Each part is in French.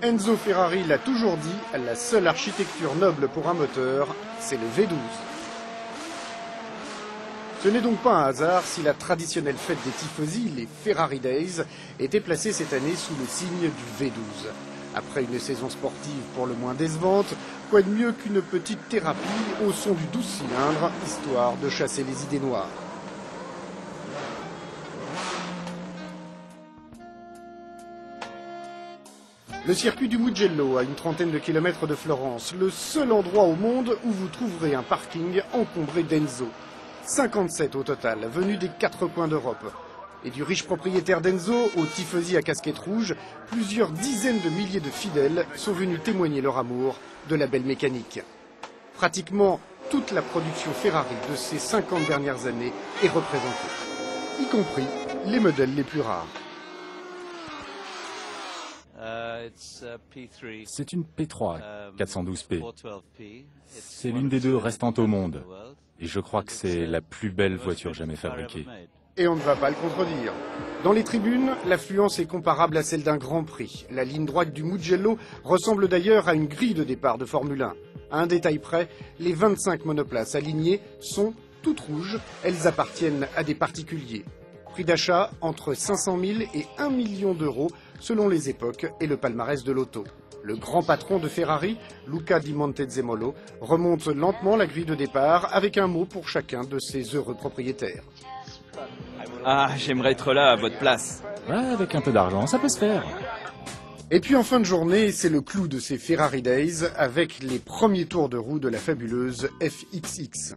Enzo Ferrari l'a toujours dit, la seule architecture noble pour un moteur, c'est le V12. Ce n'est donc pas un hasard si la traditionnelle fête des tifosi, les Ferrari Days, était placée cette année sous le signe du V12. Après une saison sportive pour le moins décevante, quoi de mieux qu'une petite thérapie au son du 12 cylindres, histoire de chasser les idées noires. Le circuit du Mugello, à une trentaine de kilomètres de Florence, le seul endroit au monde où vous trouverez un parking encombré d'Enzo. 57 au total, venus des 4 coins d'Europe. Et du riche propriétaire d'Enzo au tifosi à casquette rouge, plusieurs dizaines de milliers de fidèles sont venus témoigner leur amour de la belle mécanique. Pratiquement toute la production Ferrari de ces 50 dernières années est représentée, y compris les modèles les plus rares. C'est une P3 412P. C'est l'une des deux restantes au monde. Et je crois que c'est la plus belle voiture jamais fabriquée. Et on ne va pas le contredire. Dans les tribunes, l'affluence est comparable à celle d'un Grand Prix. La ligne droite du Mugello ressemble d'ailleurs à une grille de départ de Formule 1. À un détail près, les 25 monoplaces alignées sont toutes rouges. Elles appartiennent à des particuliers. Prix d'achat entre 500 000 et 1 million d'euros selon les époques et le palmarès de l'auto. Le grand patron de Ferrari, Luca Di Montezemolo, remonte lentement la grille de départ avec un mot pour chacun de ses heureux propriétaires. Ah, j'aimerais être là à votre place. Ouais, avec un peu d'argent, ça peut se faire. Et puis en fin de journée, c'est le clou de ces Ferrari Days avec les premiers tours de roue de la fabuleuse FXX.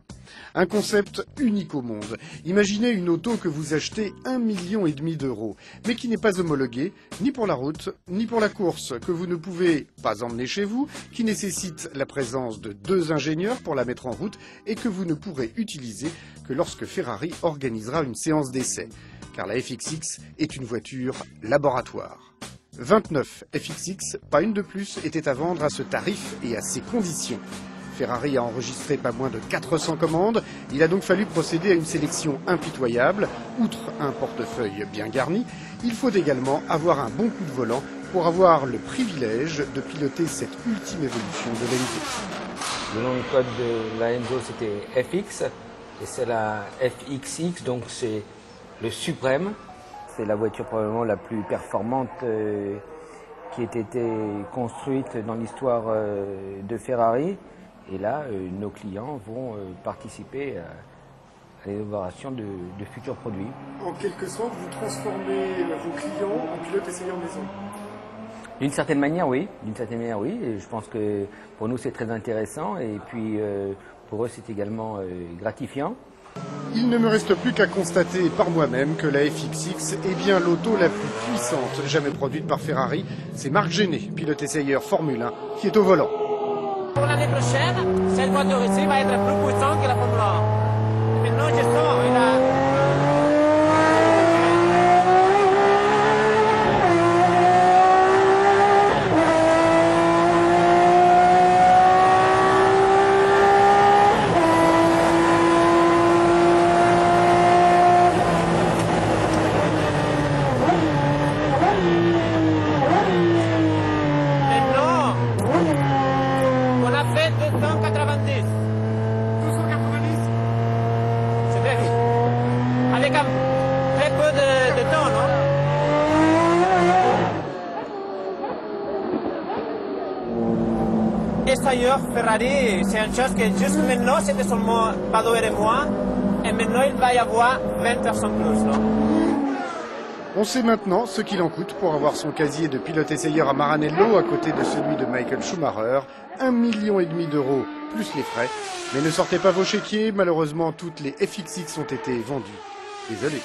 Un concept unique au monde. Imaginez une auto que vous achetez 1,5 million d'euros, mais qui n'est pas homologuée ni pour la route, ni pour la course, que vous ne pouvez pas emmener chez vous, qui nécessite la présence de 2 ingénieurs pour la mettre en route et que vous ne pourrez utiliser que lorsque Ferrari organisera une séance d'essai. Car la FXX est une voiture laboratoire. 29 FXX, pas une de plus, étaient à vendre à ce tarif et à ces conditions. Ferrari a enregistré pas moins de 400 commandes, il a donc fallu procéder à une sélection impitoyable. Outre un portefeuille bien garni, il faut également avoir un bon coup de volant pour avoir le privilège de piloter cette ultime évolution de l'Enzo. Le nom de code de la Enzo c'était FX, et c'est la FXX, donc c'est le suprême. C'est la voiture probablement la plus performante qui ait été construite dans l'histoire de Ferrari. Et là, nos clients vont participer à l'élaboration de futurs produits. En quelque sorte, vous transformez vos clients en pilotes essayants maison. D'une certaine manière, oui. D'une certaine manière, oui. Et je pense que pour nous, c'est très intéressant. Et puis, pour eux, c'est également gratifiant. Il ne me reste plus qu'à constater par moi-même que la FXX est bien l'auto la plus puissante jamais produite par Ferrari. C'est Marc Gené, pilote essayeur Formule 1, qui est au volant. Pour l'année prochaine, cette voiture ici va être plus puissante que la Formule 1. Maintenant, je sens, avec un très peu de temps, non? Essayeur Ferrari, c'est une chose que juste maintenant, c'était seulement Badoer et moi, et maintenant il va y avoir 20 personnes plus, non? On sait maintenant ce qu'il en coûte pour avoir son casier de pilote essayeur à Maranello à côté de celui de Michael Schumacher. 1,5 million d'euros plus les frais. Mais ne sortez pas vos chéquiers, malheureusement toutes les FXX ont été vendues. Désolé.